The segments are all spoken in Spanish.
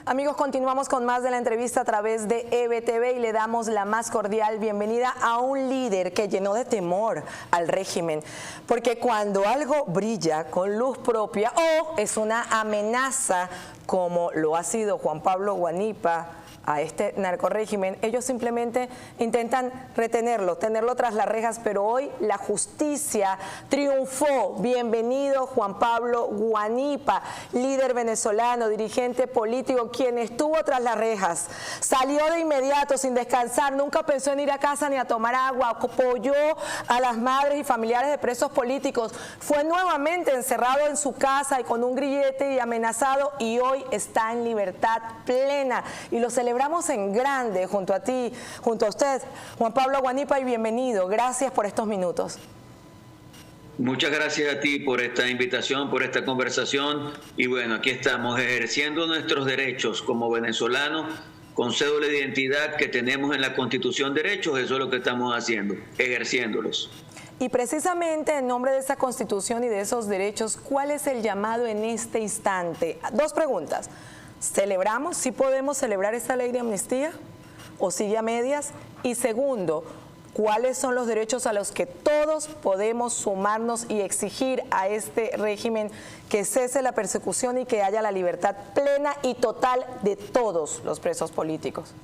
Amigos, continuamos con más de la entrevista a través de EBTV y le damos la más cordial bienvenida a un líder que llenó de temor al régimen. Porque cuando algo brilla con luz propia o es una amenaza, como lo ha sido Juan Pablo Guanipa a este narcorrégimen, ellos simplemente intentan retenerlo, tenerlo tras las rejas, pero hoy la justicia triunfó. Bienvenido Juan Pablo Guanipa, líder venezolano, dirigente político, quien estuvo tras las rejas, salió de inmediato sin descansar, nunca pensó en ir a casa ni a tomar agua, apoyó a las madres y familiares de presos políticos, fue nuevamente encerrado en su casa y con un grillete y amenazado, y hoy está en libertad plena y lo celebramos en grande junto a ti, junto a usted, Juan Pablo Guanipa, y bienvenido. Gracias por estos minutos. Muchas gracias a ti por esta invitación, por esta conversación. Y bueno, aquí estamos ejerciendo nuestros derechos como venezolanos, con cédula de identidad que tenemos en la Constitución, derechos. Eso es lo que estamos haciendo, ejerciéndolos. Y precisamente en nombre de esa Constitución y de esos derechos, ¿cuál es el llamado en este instante? Dos preguntas. ¿Celebramos? ¿Sí podemos celebrar esta ley de amnistía o sigue a medias? Y segundo, ¿cuáles son los derechos a los que todos podemos sumarnos y exigir a este régimen que cese la persecución y que haya la libertad plena y total de todos los presos políticos?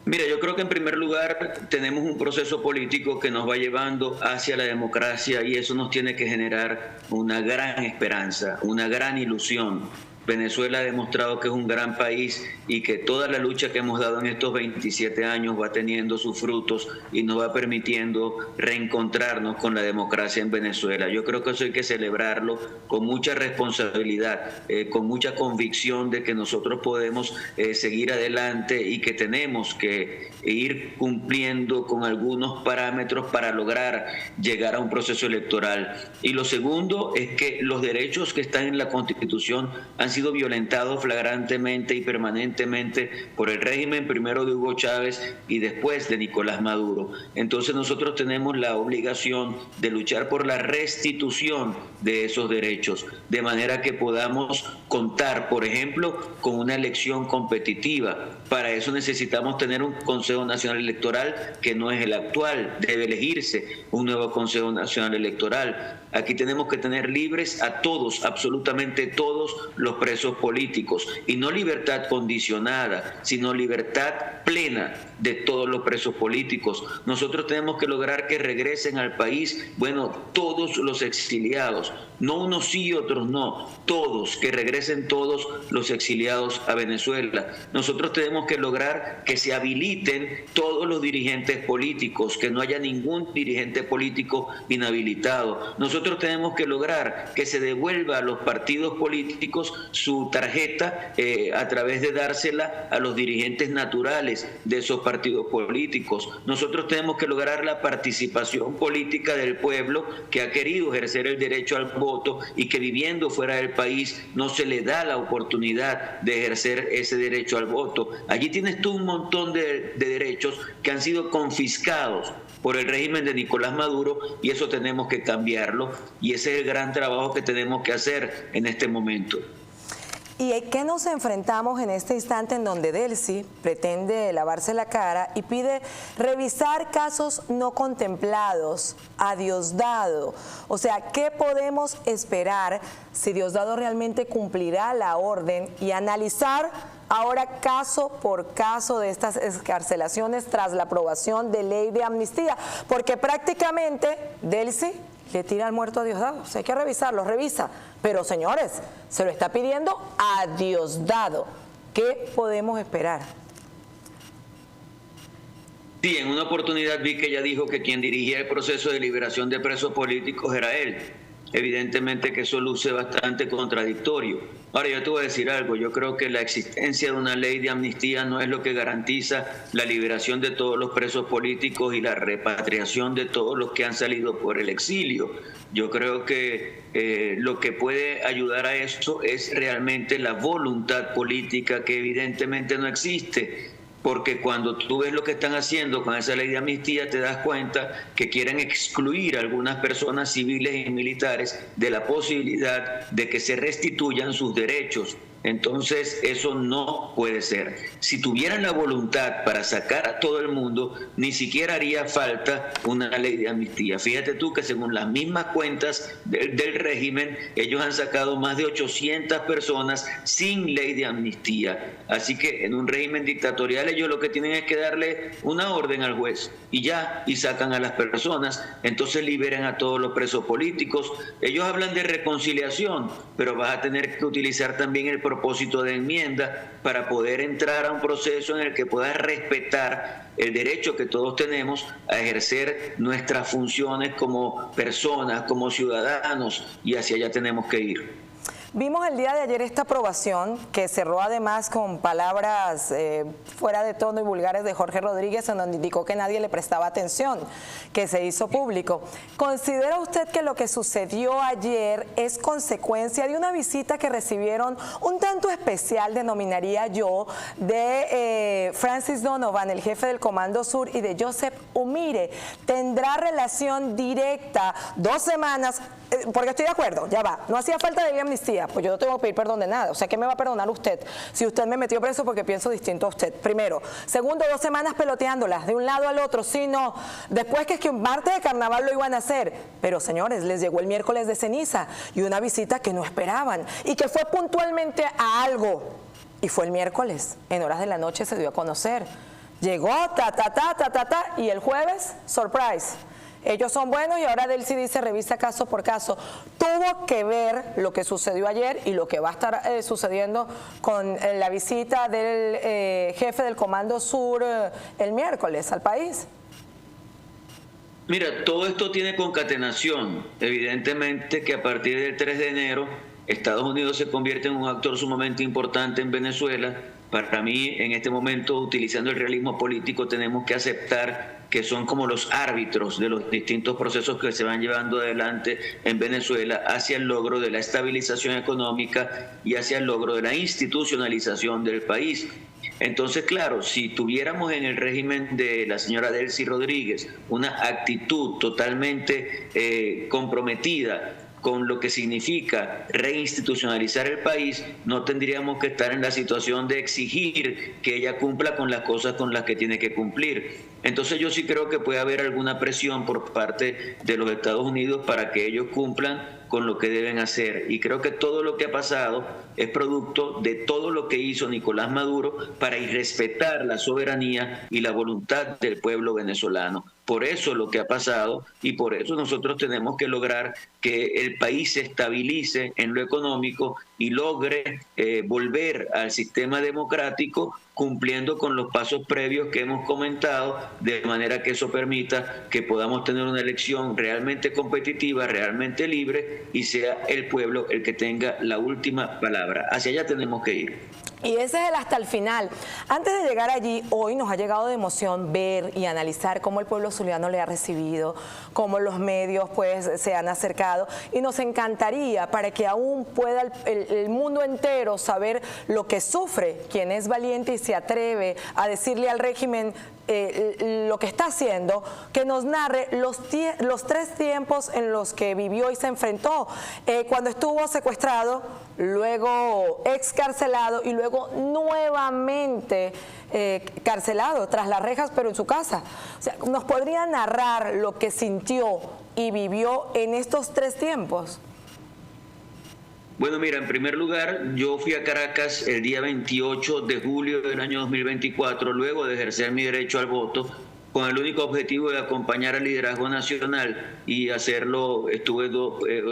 Mira, yo creo que en primer lugar tenemos un proceso político que nos va llevando hacia la democracia y eso nos tiene que generar una gran esperanza, una gran ilusión. Venezuela ha demostrado que es un gran país y que toda la lucha que hemos dado en estos 27 años va teniendo sus frutos y nos va permitiendo reencontrarnos con la democracia en Venezuela. Yo creo que eso hay que celebrarlo con mucha responsabilidad, con mucha convicción de que nosotros podemos seguir adelante y que tenemos que ir cumpliendo con algunos parámetros para lograr llegar a un proceso electoral. Y lo segundo es que los derechos que están en la Constitución han sido violentados flagrantemente y permanentemente por el régimen, primero de Hugo Chávez y después de Nicolás Maduro. Entonces nosotros tenemos la obligación de luchar por la restitución de esos derechos, de manera que podamos contar, por ejemplo, con una elección competitiva. Para eso necesitamos tener un Consejo Nacional Electoral que no es el actual, debe elegirse un nuevo Consejo Nacional Electoral. Aquí tenemos que tener libres a todos, absolutamente todos los presos políticos, y no libertad condicionada, sino libertad plena de todos los presos políticos. Nosotros tenemos que lograr que regresen al país, bueno, todos los exiliados, no unos sí y otros no, todos, que regresen todos los exiliados a Venezuela. Nosotros tenemos que lograr que se habiliten todos los dirigentes políticos, que no haya ningún dirigente político inhabilitado. Nosotros tenemos que lograr que se devuelva a los partidos políticos su tarjeta a través de dársela a los dirigentes naturales de esos partidos políticos. Nosotros tenemos que lograr la participación política del pueblo que ha querido ejercer el derecho al voto y que viviendo fuera del país no se le da la oportunidad de ejercer ese derecho al voto. Allí tienes tú un montón de derechos que han sido confiscados por el régimen de Nicolás Maduro y eso tenemos que cambiarlo y ese es el gran trabajo que tenemos que hacer en este momento. ¿Y a qué nos enfrentamos en este instante en donde Delcy pretende lavarse la cara y pide revisar casos no contemplados a Diosdado? O sea, ¿qué podemos esperar si Diosdado realmente cumplirá la orden y analizar ahora caso por caso de estas excarcelaciones tras la aprobación de ley de amnistía? Porque prácticamente Delcy le tira al muerto a Diosdado. O sea, hay que revisarlo, revisa. Pero señores, se lo está pidiendo a Diosdado. ¿Qué podemos esperar? Sí, en una oportunidad vi que ella dijo que quien dirigía el proceso de liberación de presos políticos era él. Evidentemente que eso luce bastante contradictorio. Ahora yo te voy a decir algo, yo creo que la existencia de una ley de amnistía no es lo que garantiza la liberación de todos los presos políticos y la repatriación de todos los que han salido por el exilio. Yo creo que lo que puede ayudar a eso es realmente la voluntad política que evidentemente no existe. Porque cuando tú ves lo que están haciendo con esa ley de amnistía, te das cuenta que quieren excluir a algunas personas civiles y militares de la posibilidad de que se restituyan sus derechos. Entonces, eso no puede ser. Si tuvieran la voluntad para sacar a todo el mundo, ni siquiera haría falta una ley de amnistía. Fíjate tú que según las mismas cuentas del régimen, ellos han sacado más de 800 personas sin ley de amnistía. Así que en un régimen dictatorial ellos lo que tienen es que darle una orden al juez y ya, y sacan a las personas, entonces liberan a todos los presos políticos. Ellos hablan de reconciliación, pero vas a tener que utilizar también el propósito de enmienda para poder entrar a un proceso en el que puedas respetar el derecho que todos tenemos a ejercer nuestras funciones como personas, como ciudadanos, y hacia allá tenemos que ir. Vimos el día de ayer esta aprobación que cerró además con palabras fuera de tono y vulgares de Jorge Rodríguez, en donde indicó que nadie le prestaba atención, que se hizo público. ¿Considera usted que lo que sucedió ayer es consecuencia de una visita que recibieron un tanto especial, denominaría yo, de Francis Donovan, el jefe del Comando Sur, y de Joseph Umire? ¿Tendrá relación directa 2 semanas? Porque estoy de acuerdo, ya va, no hacía falta de amnistía, pues yo no tengo que pedir perdón de nada. O sea, ¿qué me va a perdonar usted si usted me metió preso porque pienso distinto a usted? Primero. Segundo, 2 semanas peloteándolas de un lado al otro. Sí, no. Después que es que un martes de carnaval lo iban a hacer. Pero señores, les llegó el miércoles de ceniza y una visita que no esperaban y que fue puntualmente a algo. Y fue el miércoles, en horas de la noche se dio a conocer. Llegó, y el jueves, surprise. Ellos son buenos y ahora Delcy dice revisa caso por caso. Tuvo que ver lo que sucedió ayer y lo que va a estar sucediendo con la visita del jefe del Comando Sur el miércoles al país. Mira, todo esto tiene concatenación. Evidentemente que a partir del 3 de enero Estados Unidos se convierte en un actor sumamente importante en Venezuela. Para mí, en este momento, utilizando el realismo político, tenemos que aceptar que son como los árbitros de los distintos procesos que se van llevando adelante en Venezuela hacia el logro de la estabilización económica y hacia el logro de la institucionalización del país. Entonces, claro, si tuviéramos en el régimen de la señora Delcy Rodríguez una actitud totalmente comprometida con lo que significa reinstitucionalizar el país, no tendríamos que estar en la situación de exigir que ella cumpla con las cosas con las que tiene que cumplir. Entonces yo sí creo que puede haber alguna presión por parte de los Estados Unidos para que ellos cumplan con lo que deben hacer. Y creo que todo lo que ha pasado es producto de todo lo que hizo Nicolás Maduro para irrespetar la soberanía y la voluntad del pueblo venezolano. Por eso lo que ha pasado y por eso nosotros tenemos que lograr que el país se estabilice en lo económico y logre volver al sistema democrático cumpliendo con los pasos previos que hemos comentado, de manera que eso permita que podamos tener una elección realmente competitiva, realmente libre, y sea el pueblo el que tenga la última palabra. Hacia allá tenemos que ir. Y ese es el hasta el final. Antes de llegar allí, hoy nos ha llegado de emoción ver y analizar cómo el pueblo zuliano le ha recibido, cómo los medios pues se han acercado, y nos encantaría para que aún pueda el mundo entero saber lo que sufre quien es valiente y se atreve a decirle al régimen lo que está haciendo, que nos narre los 3 tiempos en los que vivió y se enfrentó, cuando estuvo secuestrado, luego excarcelado y luego nuevamente carcelado tras las rejas, pero en su casa. O sea, ¿nos podría narrar lo que sintió y vivió en estos 3 tiempos? Bueno, mira, en primer lugar, yo fui a Caracas el día 28 de julio del año 2024, luego de ejercer mi derecho al voto, con el único objetivo de acompañar al liderazgo nacional y hacerlo.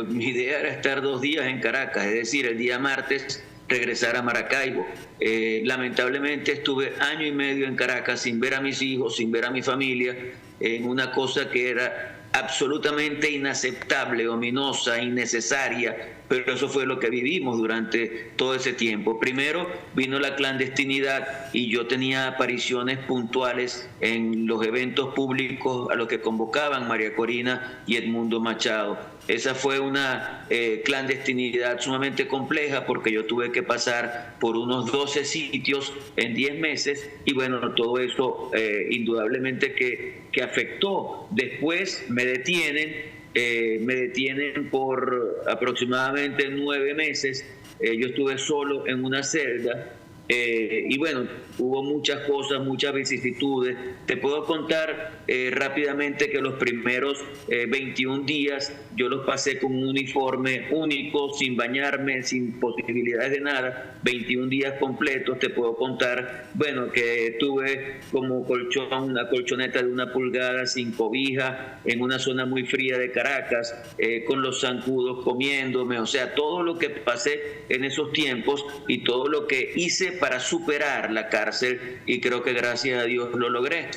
Mi idea era estar 2 días en Caracas, es decir, el día martes regresar a Maracaibo. Lamentablemente estuve 1 año y medio en Caracas sin ver a mis hijos, sin ver a mi familia, en una cosa que era absolutamente inaceptable, ominosa, innecesaria, pero eso fue lo que vivimos durante todo ese tiempo. Primero vino la clandestinidad y yo tenía apariciones puntuales en los eventos públicos a los que convocaban María Corina y Edmundo Machado. Esa fue una clandestinidad sumamente compleja porque yo tuve que pasar por unos 12 sitios en 10 meses y bueno, todo eso indudablemente que afectó. Después me detienen por aproximadamente 9 meses yo estuve solo en una celda. Y bueno, hubo muchas cosas, muchas vicisitudes. Te puedo contar rápidamente que los primeros 21 días yo los pasé con un uniforme único, sin bañarme, sin posibilidades de nada, 21 días completos. Te puedo contar, bueno, que tuve como colchón una colchoneta de 1 pulgada sin cobija en una zona muy fría de Caracas, con los zancudos comiéndome, o sea, todo lo que pasé en esos tiempos y todo lo que hice para superar la cárcel, y creo que gracias a Dios lo logré.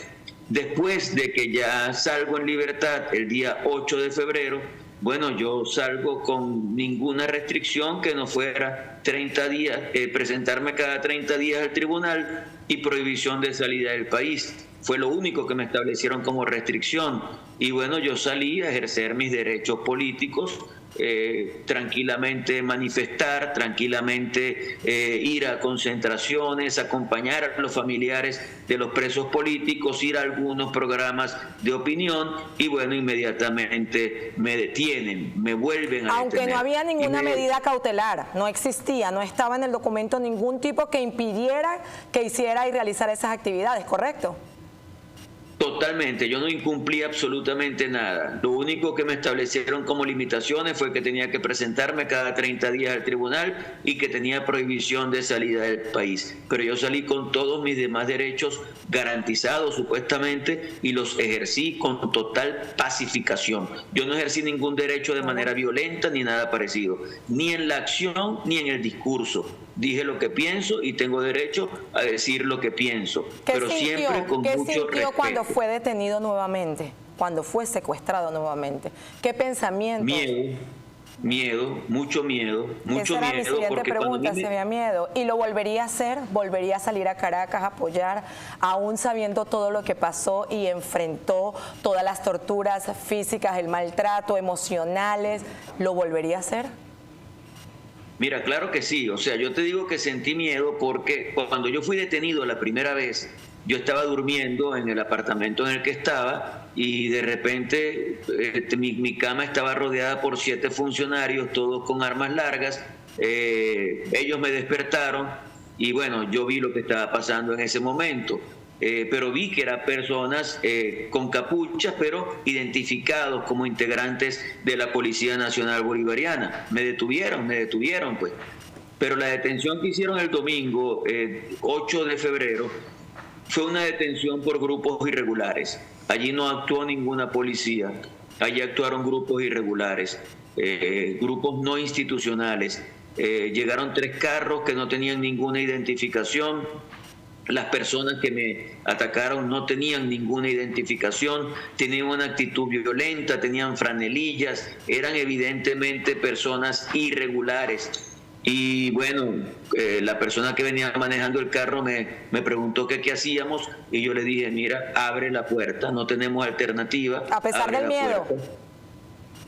Después de que ya salgo en libertad el día 8 de febrero, bueno, yo salgo con ninguna restricción que no fuera 30 días, presentarme cada 30 días al tribunal y prohibición de salida del país. Fue lo único que me establecieron como restricción. Y bueno, yo salí a ejercer mis derechos políticos, tranquilamente manifestar, tranquilamente ir a concentraciones, acompañar a los familiares de los presos políticos, ir a algunos programas de opinión, y bueno, inmediatamente me detienen, me vuelven a Aunque detener. no había ninguna medida cautelar, no existía, no estaba en el documento ningún tipo que impidiera que hiciera y realizara esas actividades, ¿correcto? Totalmente, yo no incumplí absolutamente nada. Lo único que me establecieron como limitaciones fue que tenía que presentarme cada 30 días al tribunal y que tenía prohibición de salida del país. Pero yo salí con todos mis demás derechos garantizados supuestamente y los ejercí con total pacificación. Yo no ejercí ningún derecho de manera violenta ni nada parecido, ni en la acción ni en el discurso. Dije lo que pienso y tengo derecho a decir lo que pienso, pero siempre con mucho respeto. Cuando fue detenido nuevamente, cuando fue secuestrado nuevamente? ¿Qué pensamiento? Miedo, mucho miedo, mucho Esa era miedo. mi siguiente porque pregunta, si había miedo. ¿Y lo volvería a hacer? ¿Volvería a salir a Caracas a apoyar, aún sabiendo todo lo que pasó y enfrentó todas las torturas físicas, el maltrato, emocionales? ¿Lo volvería a hacer? Mira, claro que sí. O sea, yo te digo que sentí miedo porque cuando yo fui detenido la primera vez, yo estaba durmiendo en el apartamento en el que estaba y de repente mi cama estaba rodeada por 7 funcionarios, todos con armas largas. Ellos me despertaron y bueno, yo vi lo que estaba pasando en ese momento. Pero vi que eran personas con capuchas, pero identificados como integrantes de la Policía Nacional Bolivariana. Me detuvieron, pues. Pero la detención que hicieron el domingo, 8 de febrero, fue una detención por grupos irregulares. Allí no actuó ninguna policía, allí actuaron grupos irregulares, grupos no institucionales. Llegaron 3 carros que no tenían ninguna identificación. Las personas que me atacaron no tenían ninguna identificación, tenían una actitud violenta, tenían franelillas, eran evidentemente personas irregulares. Y bueno, la persona que venía manejando el carro me preguntó que qué hacíamos y yo le dije, mira, abre la puerta, no tenemos alternativa. A pesar del miedo.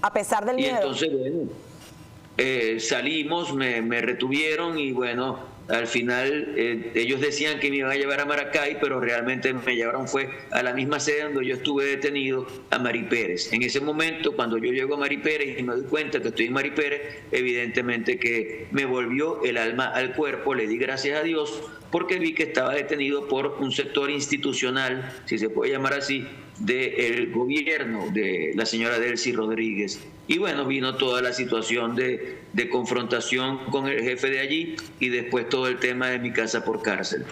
A pesar del miedo. Y entonces, bueno, salimos, me retuvieron y bueno, al final ellos decían que me iban a llevar a Maracay, pero realmente me llevaron fue a la misma sede donde yo estuve detenido, a Mari Pérez. En ese momento, cuando yo llego a Mari Pérez y me doy cuenta que estoy en Mari Pérez, evidentemente que me volvió el alma al cuerpo, le di gracias a Dios, porque vi que estaba detenido por un sector institucional, si se puede llamar así, del gobierno de la señora Delcy Rodríguez. Y bueno, vino toda la situación de confrontación con el jefe de allí y después todo el tema de mi casa por cárcel.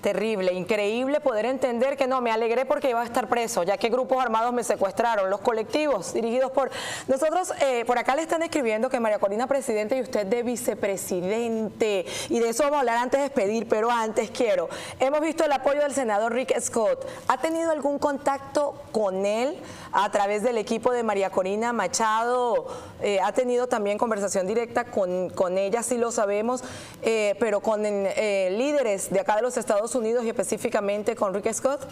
Terrible, increíble poder entender que no, me alegré porque iba a estar preso, ya que grupos armados me secuestraron, los colectivos dirigidos por nosotros. Por acá le están escribiendo que María Corina presidente y usted de vicepresidente, y de eso vamos a hablar antes de despedir, pero antes hemos visto el apoyo del senador Rick Scott. ¿Ha tenido algún contacto con él a través del equipo de María Corina Machado? ¿Ha tenido también conversación directa con ella, sí lo sabemos, pero con líderes de acá de los Estados Unidos y específicamente con Rick Scott?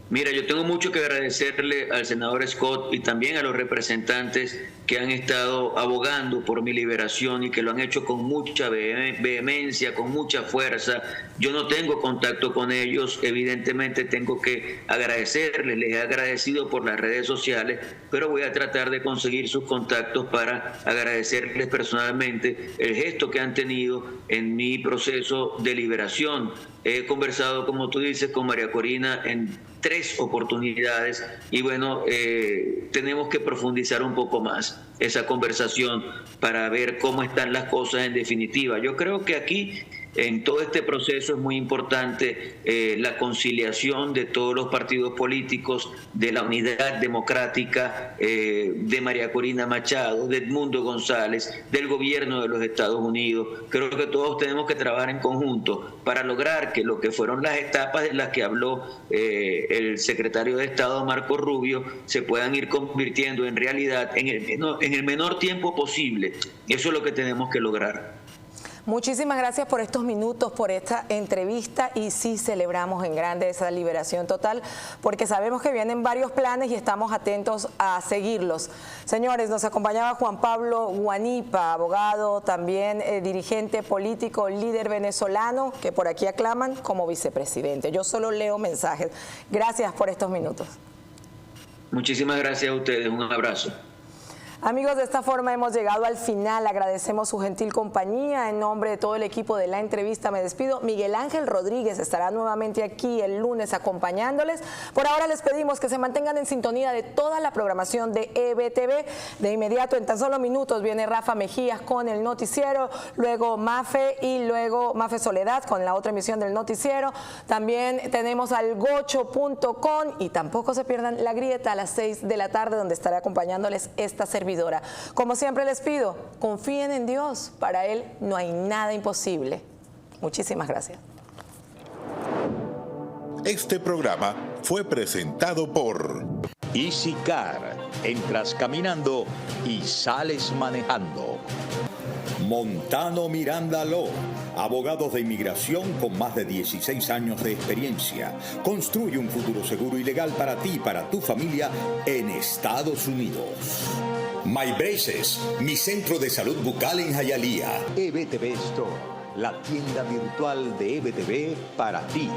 Mira, yo tengo mucho que agradecerle al senador Scott y también a los representantes que han estado abogando por mi liberación y que lo han hecho con mucha vehemencia, con mucha fuerza. Yo no tengo contacto con ellos, evidentemente tengo que agradecerles, les he agradecido por las redes sociales, pero voy a tratar de conseguir sus contactos para agradecerles personalmente el gesto que han tenido en mi proceso de liberación. He conversado, como tú dices, con María Corina en 3 oportunidades y bueno, tenemos que profundizar un poco más esa conversación para ver cómo están las cosas en definitiva. Yo creo que aquí en todo este proceso es muy importante la conciliación de todos los partidos políticos, de la Unidad Democrática, de María Corina Machado, de Edmundo González, del gobierno de los Estados Unidos. Creo que todos tenemos que trabajar en conjunto para lograr que lo que fueron las etapas de las que habló el secretario de Estado Marco Rubio se puedan ir convirtiendo en realidad en el menor tiempo posible. Eso es lo que tenemos que lograr. Muchísimas gracias por estos minutos, por esta entrevista y sí celebramos en grande esa liberación total porque sabemos que vienen varios planes y estamos atentos a seguirlos. Señores, nos acompañaba Juan Pablo Guanipa, abogado, también dirigente político, líder venezolano, que por aquí aclaman como vicepresidente. Yo solo leo mensajes. Gracias por estos minutos. Muchísimas gracias a ustedes. Un abrazo. Amigos, de esta forma hemos llegado al final. Agradecemos su gentil compañía. En nombre de todo el equipo de la entrevista me despido. Miguel Ángel Rodríguez estará nuevamente aquí el lunes acompañándoles. Por ahora les pedimos que se mantengan en sintonía de toda la programación de EBTV. De inmediato, en tan solo minutos, viene Rafa Mejías con el noticiero, luego Mafe y luego Mafe Soledad con la otra emisión del noticiero. También tenemos al gocho.com y tampoco se pierdan La Grieta a las 6 de la tarde donde estaré acompañándoles esta servidora. Como siempre les pido, confíen en Dios, para Él no hay nada imposible. Muchísimas gracias. Este programa fue presentado por Easy Car. Entras caminando y sales manejando. Montano Miranda Law, abogados de inmigración con más de 16 años de experiencia. Construye un futuro seguro y legal para ti y para tu familia en Estados Unidos. My Braces, mi centro de salud bucal en Hialeah. EBTV Store, la tienda virtual de EBTV para ti.